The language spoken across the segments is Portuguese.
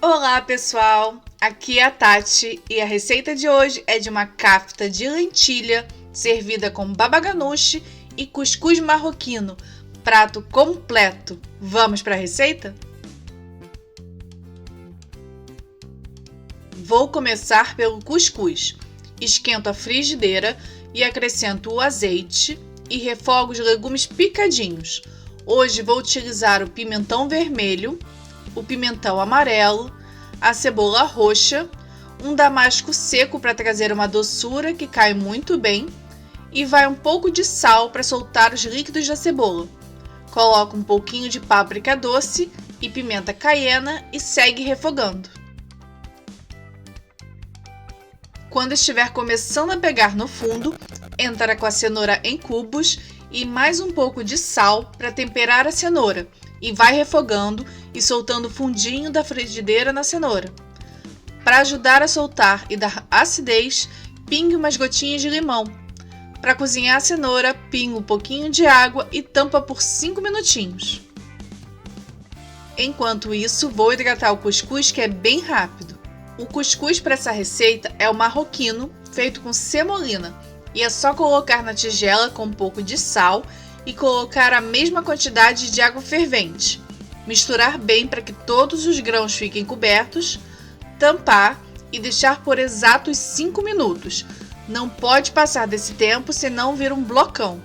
Olá pessoal, aqui é a Tati e a receita de hoje é de uma kafta de lentilha servida com baba ganoush e cuscuz marroquino, prato completo. Vamos para a receita? Vou começar pelo cuscuz. Esquento a frigideira e acrescento o azeite e refogo os legumes picadinhos. Hoje vou utilizar o pimentão vermelho, o pimentão amarelo, a cebola roxa, um damasco seco para trazer uma doçura que cai muito bem e vai um pouco de sal para soltar os líquidos da cebola. Coloco um pouquinho de páprica doce e pimenta caiena e segue refogando. Quando estiver começando a pegar no fundo, entra com a cenoura em cubos e mais um pouco de sal para temperar a cenoura e vai refogando e soltando o fundinho da frigideira na cenoura. Para ajudar a soltar e dar acidez, pingue umas gotinhas de limão. Para cozinhar a cenoura, pingue um pouquinho de água e tampa por 5 minutinhos. Enquanto isso, vou hidratar o cuscuz, que é bem rápido. O cuscuz para essa receita é o marroquino, feito com semolina, e é só colocar na tigela com um pouco de sal e colocar a mesma quantidade de água fervente. Misturar bem para que todos os grãos fiquem cobertos, tampar e deixar por exatos 5 minutos. Não pode passar desse tempo, senão vira um blocão.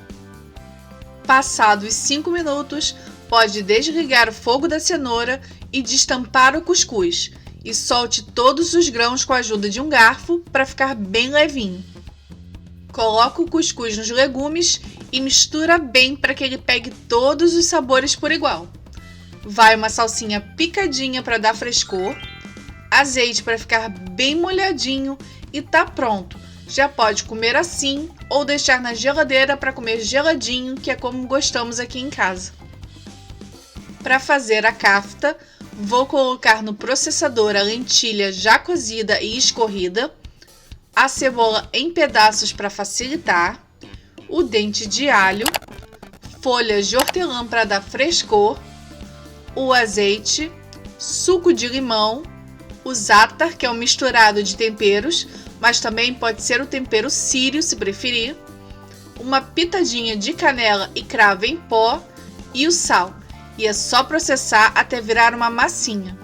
Passados os 5 minutos, pode desligar o fogo da cenoura e destampar o cuscuz. E solte todos os grãos com a ajuda de um garfo para ficar bem levinho. Coloque o cuscuz nos legumes e mistura bem para que ele pegue todos os sabores por igual. Vai uma salsinha picadinha para dar frescor, azeite para ficar bem molhadinho e tá pronto. Já pode comer assim ou deixar na geladeira para comer geladinho, que é como gostamos aqui em casa. Para fazer a kafta, vou colocar no processador a lentilha já cozida e escorrida, a cebola em pedaços para facilitar, o dente de alho, folhas de hortelã para dar frescor, o azeite, suco de limão, o za'atar, que é um misturado de temperos, mas também pode ser o tempero sírio se preferir, uma pitadinha de canela e cravo em pó e o sal. E é só processar até virar uma massinha.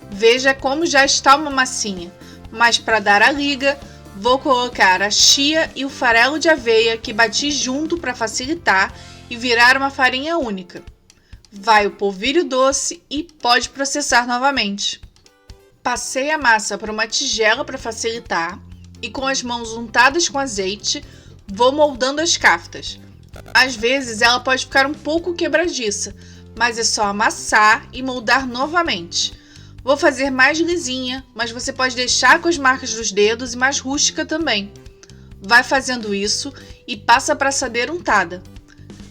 Veja como já está uma massinha, mas para dar a liga, vou colocar a chia e o farelo de aveia que bati junto para facilitar e virar uma farinha única. Vai o polvilho doce e pode processar novamente. Passei a massa para uma tigela para facilitar e com as mãos untadas com azeite, vou moldando as kaftas. Às vezes ela pode ficar um pouco quebradiça, mas é só amassar e moldar novamente. Vou fazer mais lisinha, mas você pode deixar com as marcas dos dedos e mais rústica também. Vai fazendo isso e passa para a assadeira untada.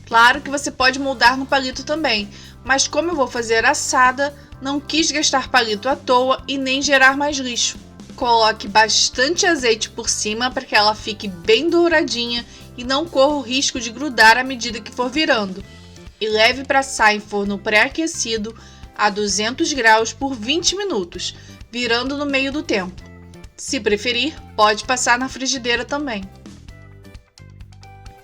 Claro que você pode moldar no palito também, mas como eu vou fazer assada, não quis gastar palito à toa e nem gerar mais lixo. Coloque bastante azeite por cima para que ela fique bem douradinha e não corra o risco de grudar à medida que for virando. E leve para assar em forno pré-aquecido a 200 graus por 20 minutos, virando no meio do tempo. Se preferir, pode passar na frigideira também.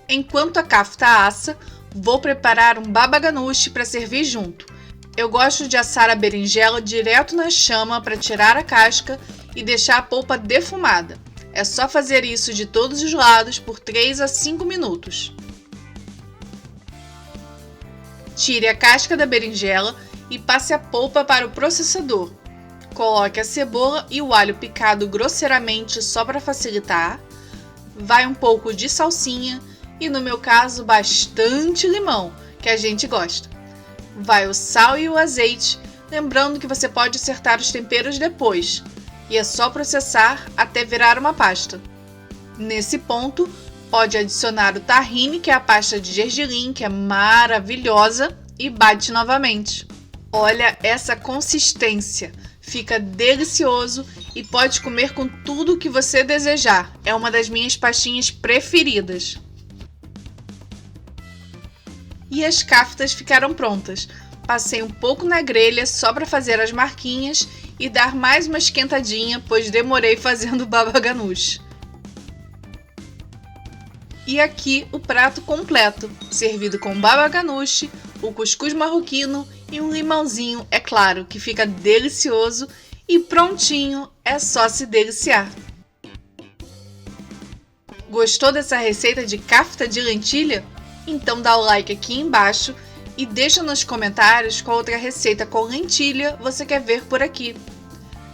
Enquanto a kafta assa, vou preparar um baba ganoush para servir junto. Eu gosto de assar a berinjela direto na chama para tirar a casca e deixar a polpa defumada. É só fazer isso de todos os lados por 3 a 5 minutos. Tire a casca da berinjela e passe a polpa para o processador. Coloque a cebola e o alho picado grosseiramente só para facilitar. Vai um pouco de salsinha e, no meu caso, bastante limão, que a gente gosta. Vai o sal e o azeite, lembrando que você pode acertar os temperos depois. E é só processar até virar uma pasta. Nesse ponto, pode adicionar o tahine, que é a pasta de gergelim, que é maravilhosa, e bate novamente. Olha essa consistência, fica delicioso e pode comer com tudo o que você desejar. É uma das minhas pastinhas preferidas. E as kaftas ficaram prontas. Passei um pouco na grelha só para fazer as marquinhas e dar mais uma esquentadinha, pois demorei fazendo baba ganoush. E aqui o prato completo, servido com baba ganoush, o cuscuz marroquino e um limãozinho, é claro, que fica delicioso e prontinho, é só se deliciar. Gostou dessa receita de kafta de lentilha? Então dá o like aqui embaixo e deixa nos comentários qual outra receita com lentilha você quer ver por aqui.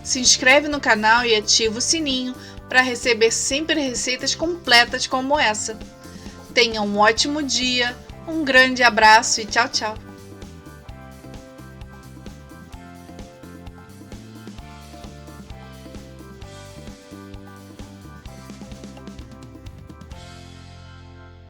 Se inscreve no canal e ativa o sininho para receber sempre receitas completas como essa. Tenha um ótimo dia, um grande abraço e tchau, tchau!